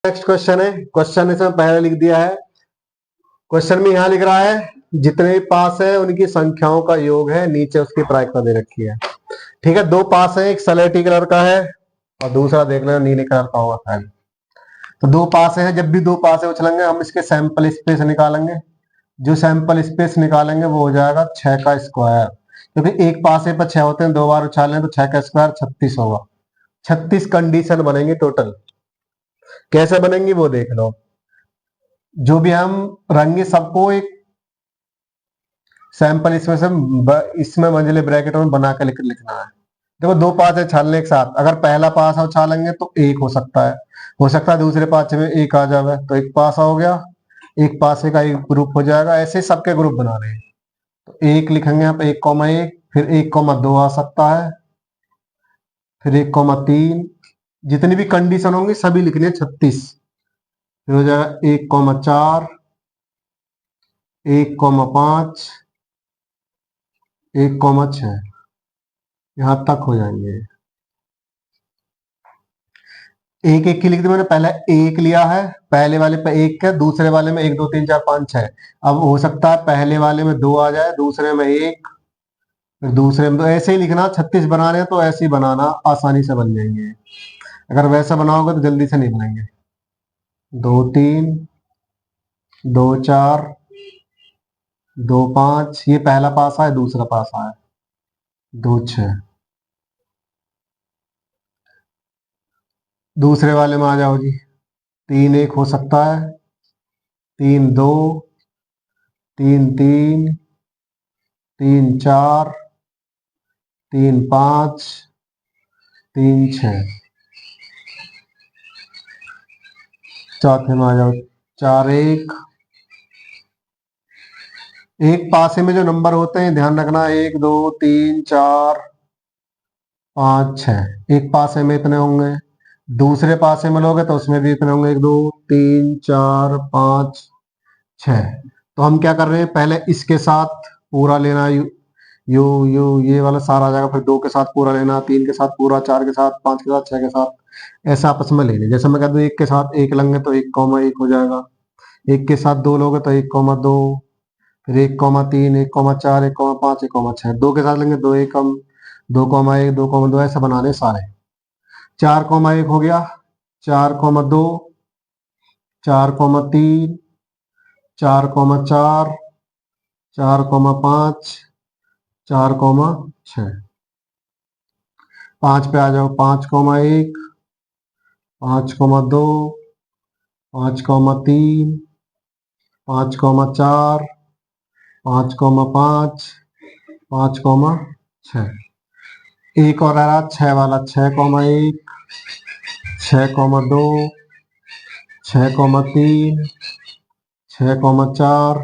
Next question है, question इसमें पहले लिख दिया है। क्वेश्चन में यहाँ लिख रहा है जितने भी पास है उनकी संख्याओं का योग है, नीचे उसकी प्रायिकता दे रखी है। ठीक है, दो पास है, एक सलेटी कलर का है और दूसरा देख लेना नीले कलर का होगा शायद। तो दो पास है, जब भी दो पास है उछलेंगे हम इसके सैंपल स्पेस निकालेंगे। जो सैंपल स्पेस निकालेंगे वो हो जाएगा 6 का स्क्वायर, क्योंकि एक पासे पर 6 होते हैं, दो बार उछालें तो 6 का स्क्वायर 36 होगा। 36 कंडीशन बनेंगी टोटल। कैसे बनेंगी वो देख लो। जो भी हम रंगे सबको एक सैंपल इसमें मंजिले ब्रैकेट में बना के लिखना है। देखो दो पास है छालने के साथ, अगर पहला पास उछालेंगे तो एक हो सकता है दूसरे पासे में एक आ जाए तो एक पासा हो गया, एक पासे का एक ग्रुप हो जाएगा। ऐसे सबके ग्रुप बना रहे हैं तो एक लिखेंगे यहाँ पे 1,1, फिर 1,2 आ सकता है, फिर 1,3, जितनी भी कंडीशन होंगी सभी लिखनी है 36। फिर हो जाएगा 1,4, 1,5, 1,6, यहां तक हो जाएंगे। एक एक की लिख दी मैंने, पहले एक लिया है, पहले वाले पे एक है, दूसरे वाले में 1 2 3 4 5 6। अब हो सकता है पहले वाले में 2 आ जाए, दूसरे में 1, फिर दूसरे में 2, ऐसे ही लिखना। 36 बना रहे हैं तो ऐसे ही बनाना, आसानी से बन जाएंगे। अगर वैसा बनाओगे तो जल्दी से नहीं बनेंगे। 2 3, 2 4, 2 5, ये पहला पासा है, दूसरा पासा है, 2 6। दूसरे वाले में आ जाओ जी, 3 1 हो सकता है, 3 2, 3 3, 3 4, 3 5, 3 6। चौथे में आ जाओ, 4 1। एक पासे में जो नंबर होते हैं ध्यान रखना, 1 2 3 4 5 6, एक पासे में इतने होंगे। दूसरे पासे में लोगे तो उसमें भी इतने होंगे, 1 2 3 4 5 6। तो हम क्या कर रहे हैं, पहले इसके साथ पूरा लेना, यू यू ये वाला सारा आ जाएगा, फिर 2 के साथ पूरा लेना, 3 के साथ पूरा, 4 के साथ, 5 के साथ, 6 के साथ, ऐसा आपस में लेने। जैसे मैं कह दूं 1 के साथ 1 लेंगे तो 1,1 हो जाएगा, 1 के साथ 2 लोगे तो 1,2, फिर 1,3, 1,4, 1,5, 1,6। 2 के साथ लेंगे 2 1 कम, 2,1, 2,2, ऐसे बनाने सारे। 4,1 हो गया, 4,2, 4,3, 4,4, 4,5, 4,6। 5 पे आ जाओ, 5,1, 5,2, 5,3, 5,4, 5,5, 5,6। एक और रहा 6 वाला, 6,1, 6,2, 6,3, 6,4,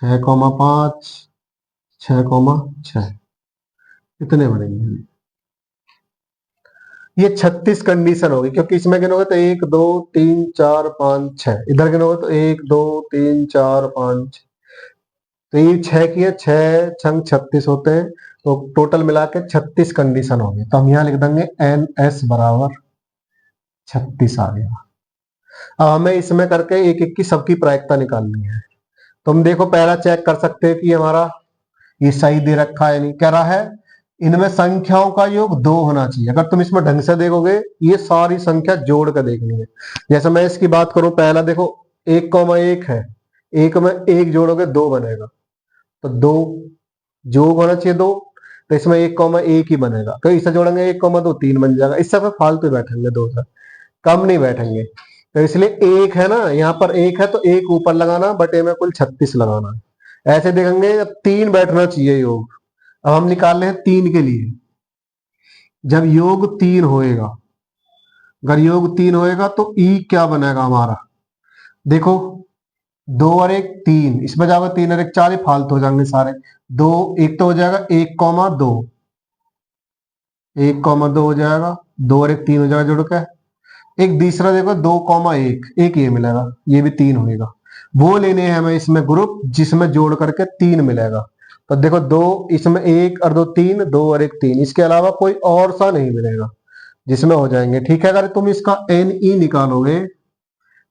6,5, 6,6। इतने बनेंगे। ये 36 कंडीशन होगी, क्योंकि इसमें गिनोगे तो 1 2 3 4 5 6, इधर गिनोगे तो 1 2 3 4 5। तो ये 6 की है, 6 छंग 36 होते हैं, तो टोटल मिला के 36 कंडीशन होगी। तो हम यहाँ लिख देंगे NS बराबर 36 आ गया। अब हमें इसमें करके एक एक की सबकी प्रायिकता निकालनी है। तुम देखो पहला चेक कर सकते हैं कि हमारा ये सही दे रखा है नहीं। कह रहा है इनमें संख्याओं का योग 2 होना चाहिए। अगर तुम इसमें ढंग से देखोगे ये सारी संख्या जोड़ कर देखनी है। जैसे मैं इसकी बात करूं, पहला देखो 1,1 है, एक में एक जोड़ोगे 2 बनेगा, तो 2 जोड़ होना चाहिए 2, तो इसमें 1,1 ही बनेगा। तो इसे जोड़ेंगे 1,2 3 बन जाएगा। इससे फिर फालतू बैठेंगे, 2 से कम नहीं बैठेंगे। तो इसलिए एक है ना, यहाँ पर एक है तो एक ऊपर लगाना, बटे में कुल 36 लगाना। ऐसे देखेंगे 3 बैठना चाहिए योग। अब हम निकाल रहे हैं 3 के लिए। जब योग 3 होएगा, अगर योग 3 होएगा तो ई क्या बनेगा हमारा, देखो 2 और 1 3, इसमें जाओगे 3 और 1 4, ही फालतू हो जाएंगे सारे। 2 1 तो हो जाएगा, 1,2, 1,2 हो जाएगा, 2 और 1 3 हो जाएगा जुड़ के। एक तीसरा देखो 2,1, एक ये मिलेगा, ये भी 3 होएगा। वो लेने हैं हमें इसमें ग्रुप जिसमें जोड़ करके 3 मिलेगा। तो देखो 2 इसमें 1 और 2 3, 2 और 1 3, इसके अलावा कोई और सा नहीं मिलेगा जिसमें हो जाएंगे। ठीक है, अगर तुम इसका NE निकालोगे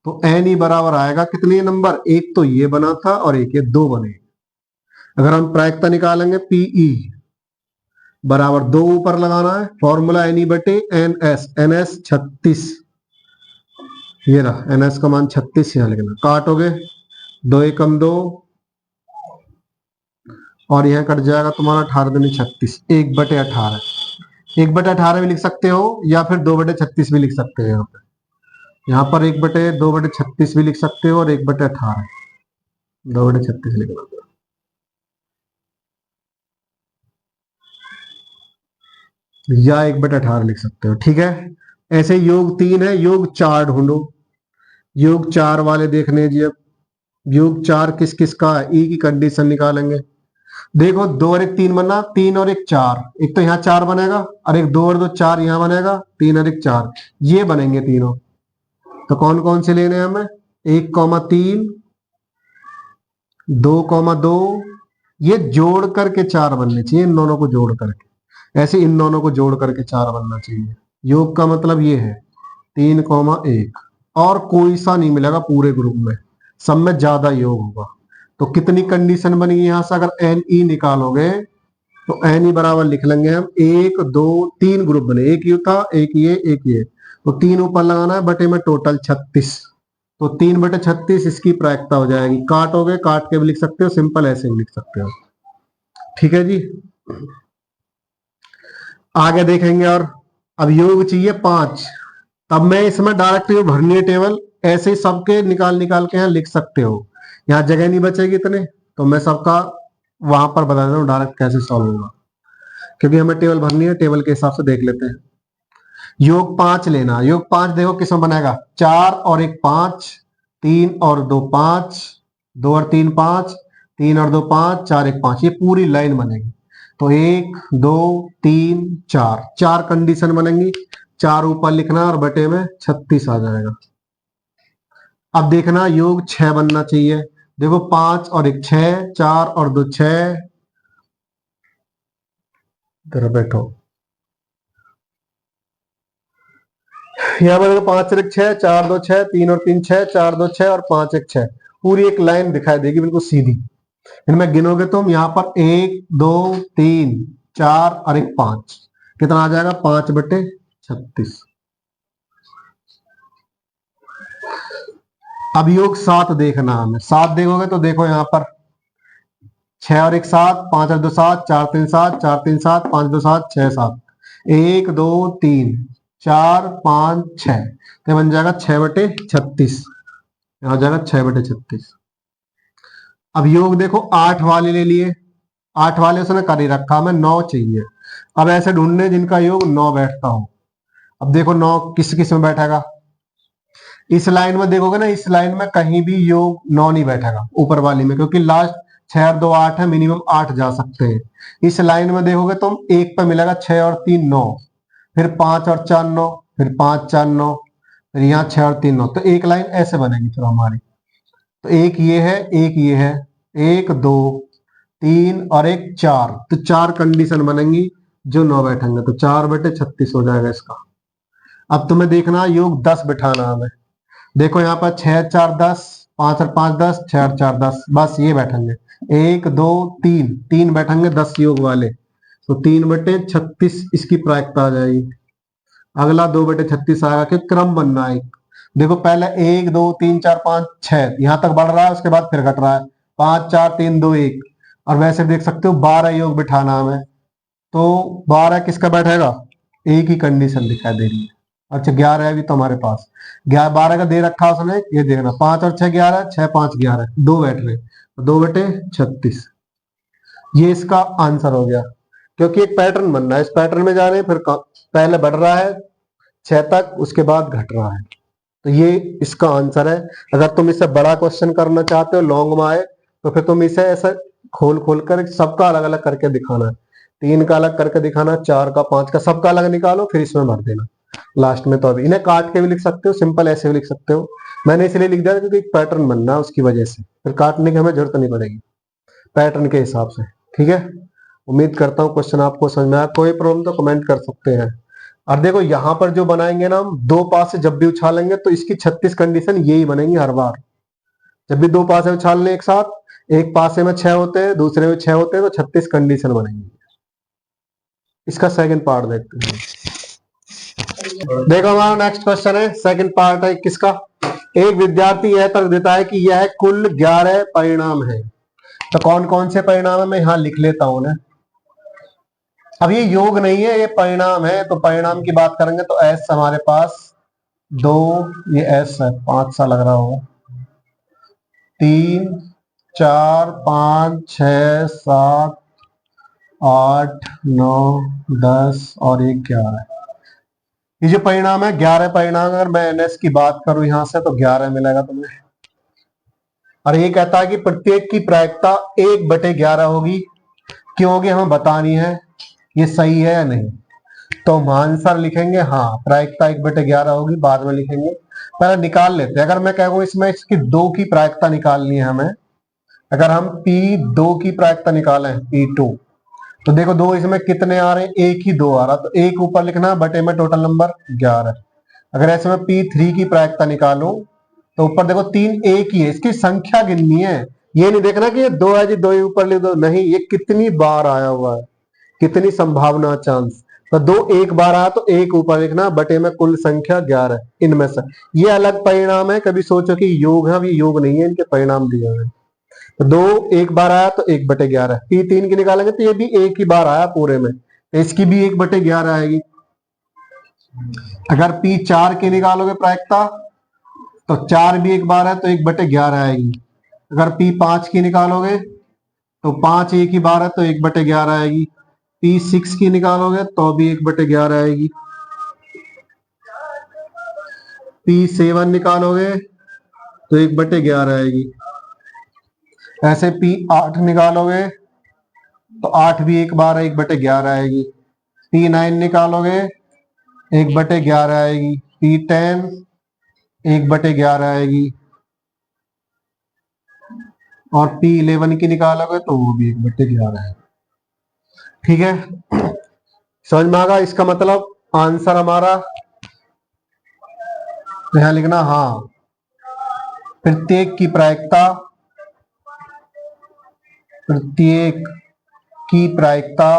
तो एन ई बराबर आएगा कितने नंबर, एक तो ये बना था और एक ये दो बने। अगर हम प्रायिकता निकालेंगे पीई बराबर दो ऊपर लगाना है, फॉर्मूला एन ई बटे एन एस 36, ये रहा एन एस का मान 36 यहां लिखना, काटोगे दो एकम दो और यह कट जाएगा तुम्हारा 18 दूनी 36, 1/18, 1/18 भी लिख सकते हो या फिर 2/36 भी लिख सकते हो। यहाँ पर 1/2/36 भी लिख सकते हो और 1/18, 2/36 लिखना या 1/18 लिख सकते हो, ठीक है। ऐसे योग 3 है, योग 4 ढूंढो। योग 4 वाले देखने जी, अब योग 4 किस किस का है, ई की कंडीशन निकालेंगे। देखो 2 और 1 3 बनना, 3 और 1 4, एक तो यहाँ 4 बनेगा और एक 2 और 2 4 यहाँ बनेगा, 3 और 1 4, ये बनेंगे तीनों। तो कौन कौन से लेने हैं हमें, 1,3, 2,2, ये जोड़ करके 4 बनने चाहिए, इन दोनों को जोड़ करके, ऐसे इन दोनों को जोड़ करके 4 बनना चाहिए। योग का मतलब ये है 3,1, और कोई सा नहीं मिलेगा पूरे ग्रुप में, सब में ज्यादा योग होगा। तो कितनी कंडीशन बनेगी यहां से, अगर एन ई निकालोगे तो एन ई बराबर लिख लेंगे हम 1 2 3 ग्रुप बने, एक ये था एक ये, तो 3 ऊपर लगाना है बटे में टोटल 36, तो 3/36 इसकी प्रायिकता हो जाएगी। काटोगे, काट के भी लिख सकते हो, सिंपल ऐसे भी लिख सकते हो, ठीक है जी। आगे देखेंगे, और अब योग चाहिए 5, तब मैं इसमें डायरेक्ट योग भरनी है टेबल, ऐसे ही सबके निकाल निकाल के यहाँ लिख सकते हो, यहाँ जगह नहीं बचेगी इतने, तो मैं सबका वहां पर बता देता हूँ डायरेक्ट कैसे सॉल्व होगा, क्योंकि हमें टेबल भरनी है, टेबल के हिसाब से देख लेते हैं। योग 5 लेना, योग 5 देखो किसमें बनेगा, 4 और 1 5, 3 और 2 5, 2 और 3 5, 3 और 2 5, 4 1 5, ये पूरी लाइन बनेगी। तो 1 2 3 4, 4 कंडीशन बनेंगी, 4 ऊपर लिखना और बटे में 36 आ जाएगा। अब देखना योग 6 बनना चाहिए, देखो 5 और 1 6, 4 और 2 6, इधर बैठो, यहाँ पर 5 और 1 6, 4 2 6, 3 और 3 6, 4 2 6 और 5 1 6, पूरी एक लाइन दिखाई देगी बिल्कुल सीधी। इनमें गिनोगे तुम यहाँ पर 1 2 3 4 और 1 5, कितना आ जाएगा 5/36। अब योग 7 देखना हमें, 7 देखोगे तो देखो यहाँ पर 6 और 1 7, 5 और 2 7, 4 3 7, 4 3 7, 5 2 7, 6 7, 1 2 3 4 5 6, तो बन जाएगा 6/36, यहाँ जाएगा 6/36। अब योग देखो 8 वाले ले लिए, 8 वाले उसने कर ही रखा, हमें 9 चाहिए। अब ऐसे ढूंढने जिनका योग 9 बैठता हो, अब देखो 9 किस किस में बैठेगा, इस लाइन में देखोगे ना, इस लाइन में कहीं भी योग 9 नहीं बैठेगा ऊपर वाली में, क्योंकि लास्ट 6 और 2 8 है, मिनिमम 8 जा सकते हैं। इस लाइन में देखोगे तुम, एक पे मिलेगा 6 और 3 9, फिर 5 और 4 9, फिर 5 4 9, फिर यहाँ 6 और 3 9, तो एक लाइन ऐसे बनेगी फिर हमारी। तो एक ये है, एक ये है, 1 2 3 और 1 4, तो 4 कंडीशन बनेंगी जो 9 बैठेंगे, तो 4/36 हो जाएगा इसका। अब तुम्हें देखना योग 10 बिठाना हमें, देखो यहाँ पर 6 4 10, 5 और 5 10, 6 और 4 10, बस ये बैठेंगे, 1 2 3 3 बैठेंगे 10 योग वाले, तो 3/36 इसकी प्रायिकता आ जाएगी। अगला 2/36 आएगा कि क्रम बनना है, देखो पहले 1 2 3 4 5 6 यहां तक बढ़ रहा है, उसके बाद फिर घट रहा है, 5 4 3 2 1, और वैसे देख सकते हो 12 योग बिठाना हमें, तो 12 किसका बैठेगा, एक ही कंडीशन दिखाई दे रही है। अच्छा 11 है अभी तो हमारे पास, 12 का दे रखा उसने, ये देखना 5 और 6 11, 6 5 11, दो बैठ रहे, 2/36, ये इसका आंसर हो गया। क्योंकि एक पैटर्न बनना है, इस पैटर्न में जा रहे हैं, फिर पहले बढ़ रहा है 6 तक, उसके बाद घट रहा है, तो ये इसका आंसर है। अगर तुम इससे बड़ा क्वेश्चन करना चाहते हो, लॉन्ग में आए, तो फिर तुम इसे ऐसा खोल खोल कर सबका अलग अलग करके दिखाना है, 3 का अलग करके दिखाना, 4 का 5 का, सबका अलग निकालो, फिर इसमें भर देना लास्ट में। तो अभी इन्हें काट के भी लिख सकते हो, सिंपल ऐसे भी लिख सकते हो, मैंने इसलिए लिख दिया क्योंकि एक पैटर्न बनना है, उसकी वजह से फिर काटने की हमें जरूरत नहीं पड़ेगी, पैटर्न के हिसाब से, ठीक है। उम्मीद करता हूँ क्वेश्चन आपको समझ में आया, कोई प्रॉब्लम तो कमेंट कर सकते हैं। और देखो यहां पर जो बनाएंगे ना हम, दो पास से जब भी उछालेंगे तो इसकी 36 कंडीशन यही बनेंगी हर बार। जब भी दो पासे उछालने एक साथ, एक पासे में 6 होते हैं, दूसरे में 6 होते हैं, तो 36 कंडीशन बनेंगी। इसका सेकंड पार्ट देखते हैं। देखो हमारा नेक्स्ट क्वेश्चन है, सेकंड पार्ट है किसका। एक विद्यार्थी यह तर्क देता है कि यह कुल 11 परिणाम है। तो कौन कौन से परिणाम है मैं यहां लिख लेता हूं ना। अब ये योग नहीं है, ये परिणाम है, तो परिणाम की बात करेंगे तो एस हमारे पास 2, ये एस है 5 सा लग रहा होगा, 3 4 5 6 7 8 9 10 और 1 11। ये जो परिणाम है 11 परिणाम, अगर मैं एनएस की बात करूं यहां से तो 11 मिलेगा तुम्हें। और ये कहता है कि प्रत्येक की प्रायिकता 1/11 होगी। क्यों होगी हमें बतानी है, ये सही है या नहीं। तो हम आंसर लिखेंगे हाँ, प्रायिकता 1/11 होगी, बाद में लिखेंगे। पहले निकाल लेते हैं। अगर मैं कहूँ इसमें इसकी 2 की प्रायिकता निकालनी है हमें, अगर हम P2 की प्रायिकता निकालें, P2, तो देखो 2 इसमें कितने आ रहे हैं, एक ही 2 आ रहा, तो एक ऊपर लिखना है, बटे में टोटल नंबर 11। अगर ऐसे में P3 की प्रायिकता निकालूं तो ऊपर देखो 3 एक ही है, इसकी संख्या गिननी है। ये नहीं देखना कि ये 2 है जी 2 ही ऊपर लिख दो, नहीं, ये कितनी बार आया हुआ है, कितनी संभावना, चांस। तो 2 एक बार आया तो एक ऊपर लिखना, बटे में कुल संख्या 11 इनमें से। ये अलग परिणाम है, कभी सोचो कि योग है, अब ये योग नहीं है, इनके परिणाम दिए हुए हैं। तो 2 एक बार आया तो 1/11। P3 की निकालेंगे तो ये भी एक ही बार आया पूरे में, तो इसकी भी 1/11 आएगी। अगर P4 की निकालोगे प्रायिकता तो 4 भी एक बार है तो 1/11 आएगी। अगर P5 की निकालोगे तो 5 एक ही बार है तो 1/11 आएगी। P6 की निकालोगे तो भी 1/11 आएगी। P7 निकालोगे तो 1/11 आएगी। ऐसे P8 निकालोगे तो 8 भी एक बार है, 1/11 आएगी। P9 निकालोगे 1/11 आएगी। P10 1/11 आएगी। और P11 की निकालोगे तो वो भी 1/11 है। ठीक है, समझ में आ गया। इसका मतलब आंसर हमारा यहां लिखना हाँ, प्रत्येक की प्रायिकता, प्रत्येक की प्रायिकता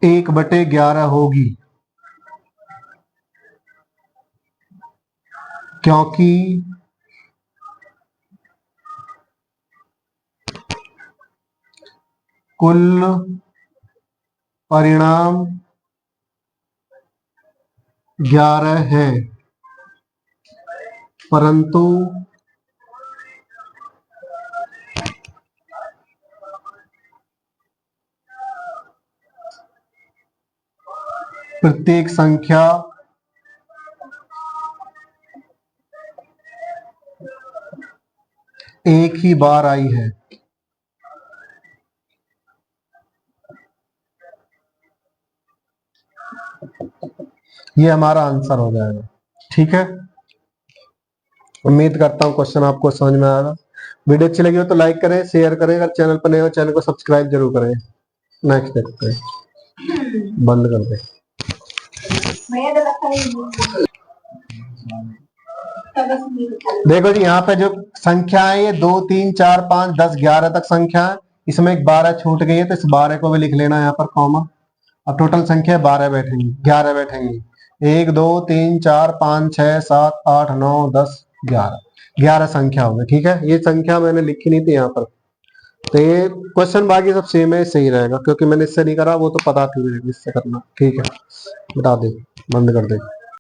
1/11 होगी, क्योंकि कुल परिणाम 11 है, परंतु प्रत्येक संख्या एक ही बार आई है। ये हमारा आंसर हो जाएगा। ठीक है, उम्मीद करता हूँ क्वेश्चन आपको समझ में आएगा। वीडियो अच्छी लगी हो तो लाइक करें, शेयर करें, अगर चैनल पर नए हो चैनल को सब्सक्राइब जरूर करें। नेक्स्ट देखते हैं, बंद कर दे। देखो जी यहाँ पे जो संख्या है ये 2 3 4 5 10 11 तक संख्या है, इसमें एक 12 छूट गई है तो इस 12 को भी लिख लेना यहाँ पर कॉमा। अब टोटल संख्या 12 बैठेंगी, 11 बैठेंगी। 1 2 3 4 5 6 7 8 9 10 11, 11 संख्या हो गई। ठीक है, ये संख्या मैंने लिखी नहीं थी यहाँ पर, तो ये क्वेश्चन बाकी सब सेम है, सही रहेगा, क्योंकि मैंने इससे नहीं करा, वो तो पता थी मुझे इससे करना। ठीक है, बता दे, बंद कर दे।